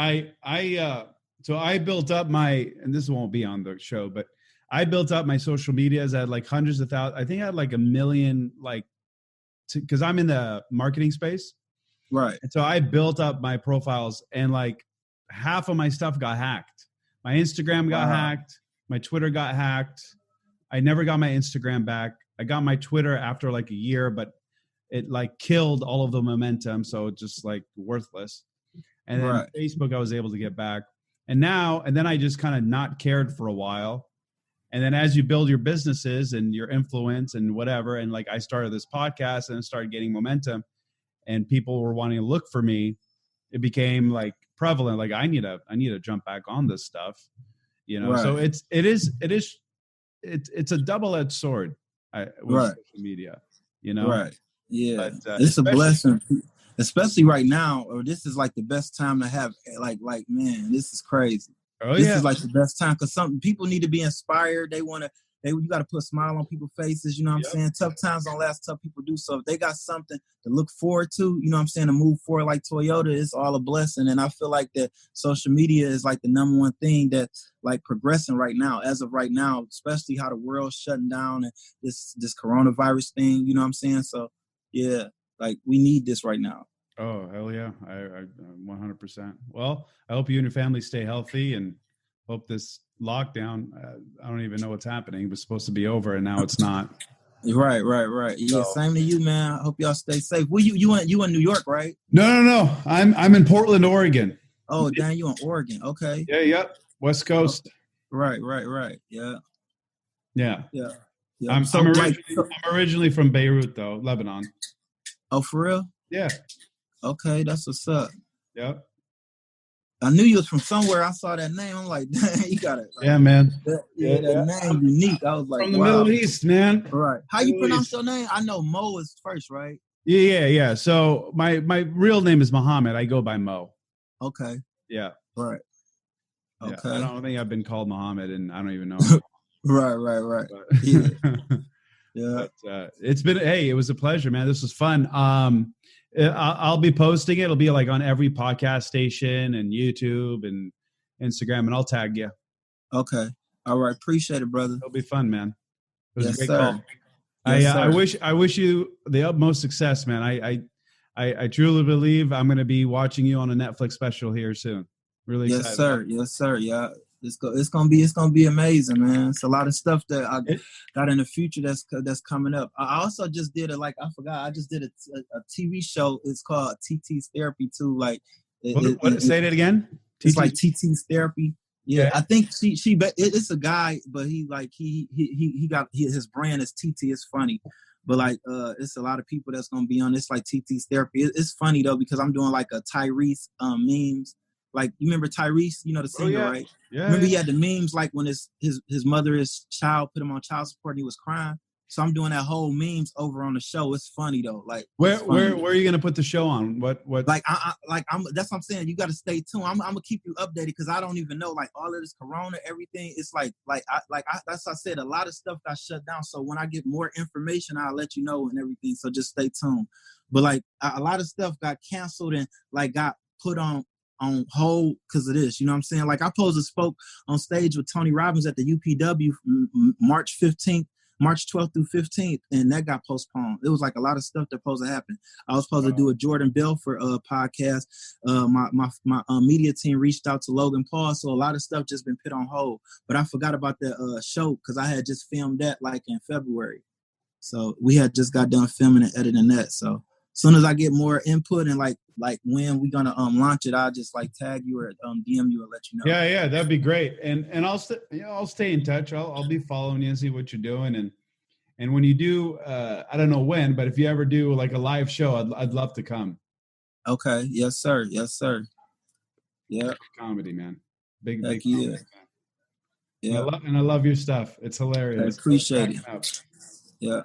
So I built up and this won't be on the show, but I built up my social medias at like hundreds of thousands. I think I had like 1 million, because I'm in the marketing space. Right. And so I built up my profiles, and like half of my stuff got hacked. My Instagram got hacked. My Twitter got hacked. I never got my Instagram back. I got my Twitter after like a year, but it like killed all of the momentum. So it's just like worthless. And then Facebook, I was able to get back. And then I just kind of not cared for a while. And then as you build your businesses and your influence and whatever, and like I started this podcast and it started getting momentum and people were wanting to look for me, it became like prevalent. Like I need to jump back on this stuff, you know? So it's a double-edged sword with social media, you know? Right. Yeah. But, it's a blessing, especially right now, or this is like the best time to have like, man, this is crazy. This is like the best time because some people need to be inspired. You got to put a smile on people's faces. You know what I'm saying? Tough times don't last. Tough people do. So if they got something to look forward to, you know what I'm saying, to move forward like Toyota, it's all a blessing. And I feel like that social media is like the number one thing that's like progressing right now, as of right now, especially how the world's shutting down and this coronavirus thing. You know what I'm saying? So yeah, like we need this right now. Oh, hell yeah. I 100%. Well, I hope you and your family stay healthy and hope this lockdown, I don't even know what's happening. It was supposed to be over and now it's not. Right. Yeah, same to you, man. I hope y'all stay safe. Well, you in New York, right? No. I'm in Portland, Oregon. Oh, damn, you in Oregon. Okay. Yeah, yep. West Coast. Right. Yeah. I'm originally from Beirut, though, Lebanon. Oh, for real? Yeah. Okay, that's what's up. Yep. I knew you was from somewhere. I saw that name. I'm like, dang, you got it. Like, yeah, man. That name unique. I was like, from the Middle East, man. Right. How you pronounce your name? I know Mo is first, right? Yeah. So my real name is Muhammad. I go by Mo. Okay. Yeah. Right. Okay. Yeah, I don't think I've been called Muhammad, and I don't even know. Right. But, yeah. But, it was a pleasure, man. This was fun. I'll be posting it. It'll be like on every podcast station and YouTube and Instagram, and I'll tag you. Okay. All right. Appreciate it, brother. It'll be fun, man. It was yes, a great sir. call. Yes, I wish you the utmost success, man. I truly believe I'm going to be watching you on a Netflix special here soon. Really excited. Yes, sir. Yeah. It's gonna be amazing, man. It's a lot of stuff that I got in the future that's coming up. I also just did I just did a TV show. It's called TT's Therapy too. Like, say that again. It's like TT's Therapy. Yeah, I think it's a guy, but he got his brand is TT. It's funny, but like it's a lot of people that's gonna be on this like TT's Therapy. It's funny though because I'm doing like a Tyrese memes. Like, you remember Tyrese, you know, the singer, right? Yeah. Remember he had the memes like when his child put him on child support and he was crying. So I'm doing that whole memes over on the show. It's funny though. Like where are you gonna put the show on? What? Like that's what I'm saying. You got to stay tuned. I'm gonna keep you updated because I don't even know like all of this Corona, everything. It's that's what I said. A lot of stuff got shut down. So when I get more information, I'll let you know and everything. So just stay tuned. But like a lot of stuff got canceled and like got put on hold because of this. You know what I'm saying? Like I supposed to spoke on stage with Tony Robbins at the UPW March 12th through 15th, and that got postponed. It was like a lot of stuff that supposed to happen. I was supposed to do a Jordan Belfort podcast. My media team reached out to Logan Paul, so a lot of stuff just been put on hold. But I forgot about that show because I had just filmed that like in February. So we had just got done filming and editing that. So as soon as I get more input and like when we're gonna launch it, I'll just like tag you or DM you and let you know. Yeah, that'd be great. And I'll stay in touch. I'll be following you and see what you're doing. And when you do, I don't know when, but if you ever do like a live show, I'd love to come. Okay. Yes, sir. Yeah. Comedy, man. Big yeah. Comedy, yeah. I love your stuff. It's hilarious. I appreciate it. Yeah.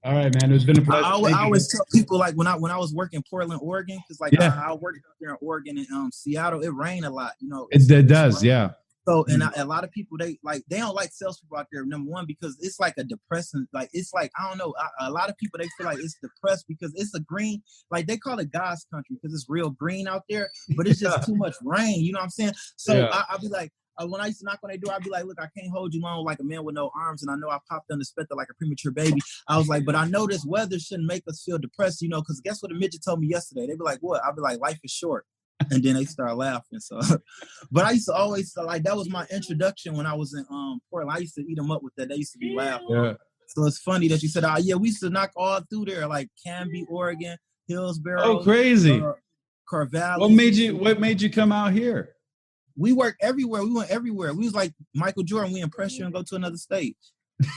All right, man. It's been a pleasure. I always tell people like when I was working in Portland, Oregon, because like I worked out there in Oregon and Seattle, it rained a lot. You know, it does, yeah. So and a lot of people they don't like salespeople out there. Number one, because it's like a depressing. Like it's like I don't know. A lot of people they feel like it's depressed because it's a green. Like they call it God's country because it's real green out there, but it's just too much rain. You know what I'm saying? So I'll be like. When I used to knock on their door, I'd be like, look, I can't hold you long like a man with no arms. And I know I popped unexpected like a premature baby. I was like, but I know this weather shouldn't make us feel depressed, you know, because guess what a midget told me yesterday? They'd be like, what? I'd be like, life is short. And then they start laughing. So, but I used to always, like, that was my introduction when I was in Portland. I used to eat them up with that. They used to be laughing. Yeah. So it's funny that you said, we used to knock all through there, like Canby, Oregon, Hillsboro. Oh, crazy. Carvalho. What made you come out here? We worked everywhere. We went everywhere. We was like Michael Jordan. We impress you and go to another state.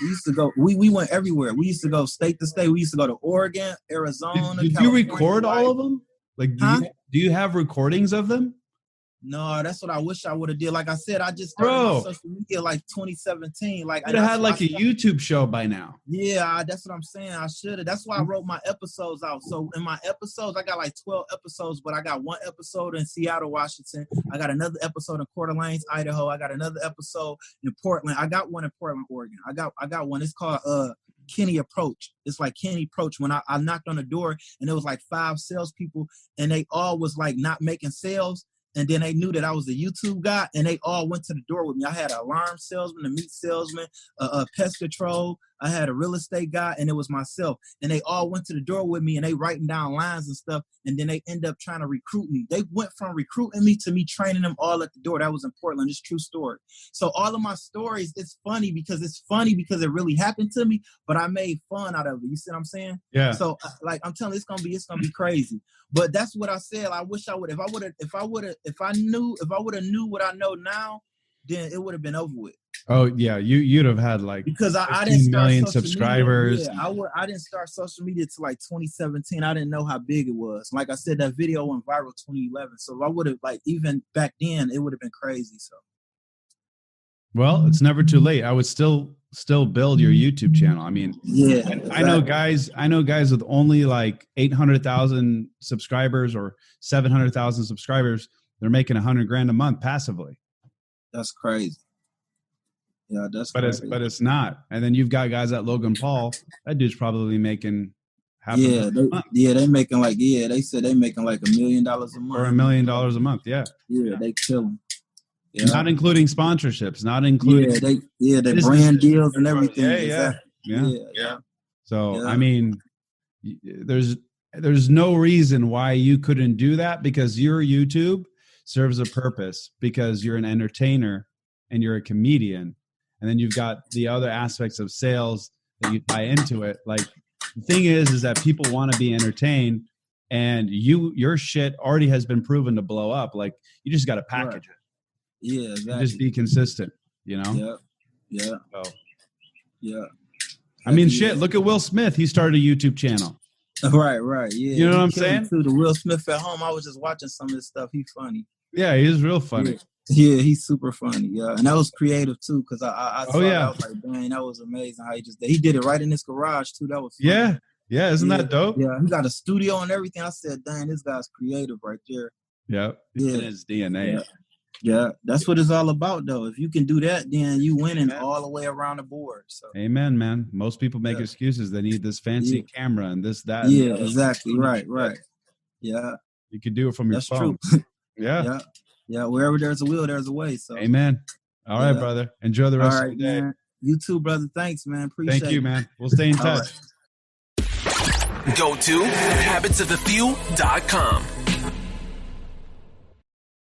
We used to go. We went everywhere. We used to go state to state. We used to go to Oregon, Arizona. Did you record all of them? Like, do you have recordings of them? No, that's what I wish I would have did. Like I said, I just started my social media like 2017. Like I had like a YouTube show by now. Yeah, that's what I'm saying. I should have. That's why I wrote my episodes out. So in my episodes, I got like 12 episodes, but I got one episode in Seattle, Washington. I got another episode in Coeur d'Alene, Idaho. I got another episode in Portland. I got one in Portland, Oregon. I got one. It's called Kenny Approach. It's like Kenny Approach. When I knocked on the door and there was like 5 salespeople and they all was like not making sales. And then they knew that I was a YouTube guy, and they all went to the door with me. I had an alarm salesman, a meat salesman, a pest control. I had a real estate guy, and it was myself. And they all went to the door with me, and they writing down lines and stuff. And then they end up trying to recruit me. They went from recruiting me to me training them all at the door. That was in Portland. It's a true story. So all of my stories, it's funny because it really happened to me, but I made fun out of it. You see what I'm saying? Yeah. So like I'm telling you, it's gonna be crazy. But that's what I said. I wish I would. If I would have knew what I know now, then it would have been over with. Oh yeah, you'd have had like because I didn't start million subscribers. Media. Yeah, I didn't start social media till like 2017. I didn't know how big it was. Like I said, that video went viral 2011. So if I would have like even back then, it would have been crazy. So. Well, it's never too late. I would still build your YouTube channel. I mean, yeah, exactly. I know guys with only like 800,000 subscribers or 700,000 subscribers. They're making $100,000 a month passively. That's crazy. Yeah, that's crazy. But it's not. And then you've got guys like Logan Paul. That dude's probably making half they making like they said they making like $1 million a month or $1 million a month. Yeah, they killing. Yeah. Not including sponsorships, not including they brand deals and everything. Yeah. So I mean, there's no reason why you couldn't do that because your YouTube serves a purpose because you're an entertainer and you're a comedian, and then you've got the other aspects of sales that you tie into it. Like the thing is that people want to be entertained, and your shit already has been proven to blow up. Like you just got to package it. Yeah, exactly. Just be consistent, you know? Yeah. So, yeah. I mean, shit, look at Will Smith. He started a YouTube channel. Right. Yeah. You know what I'm saying? To the Will Smith at home. I was just watching some of his stuff. He's funny. Yeah, he's real funny. Yeah, he's super funny. Yeah, and that was creative too, because I saw that. I was like, dang, that was amazing how he did it right in his garage too. That was funny. Yeah, isn't that dope? Yeah, he got a studio and everything. I said, dang, this guy's creative right there. Yeah, in his DNA. Yeah, that's what it's all about, though. If you can do that, then you winning all the way around the board. So. Amen, man. Most people make excuses. They need this fancy camera and this, that. Yeah, exactly. Right. Yeah. You can do it from your phone. True. Yeah. Yeah. Wherever there's a will, there's a way. So. Amen. All right, brother. Enjoy the rest of the day. Man. You too, brother. Thanks, man. Appreciate it. Thank you, man. We'll stay in touch. Go to habitsofthefew.com.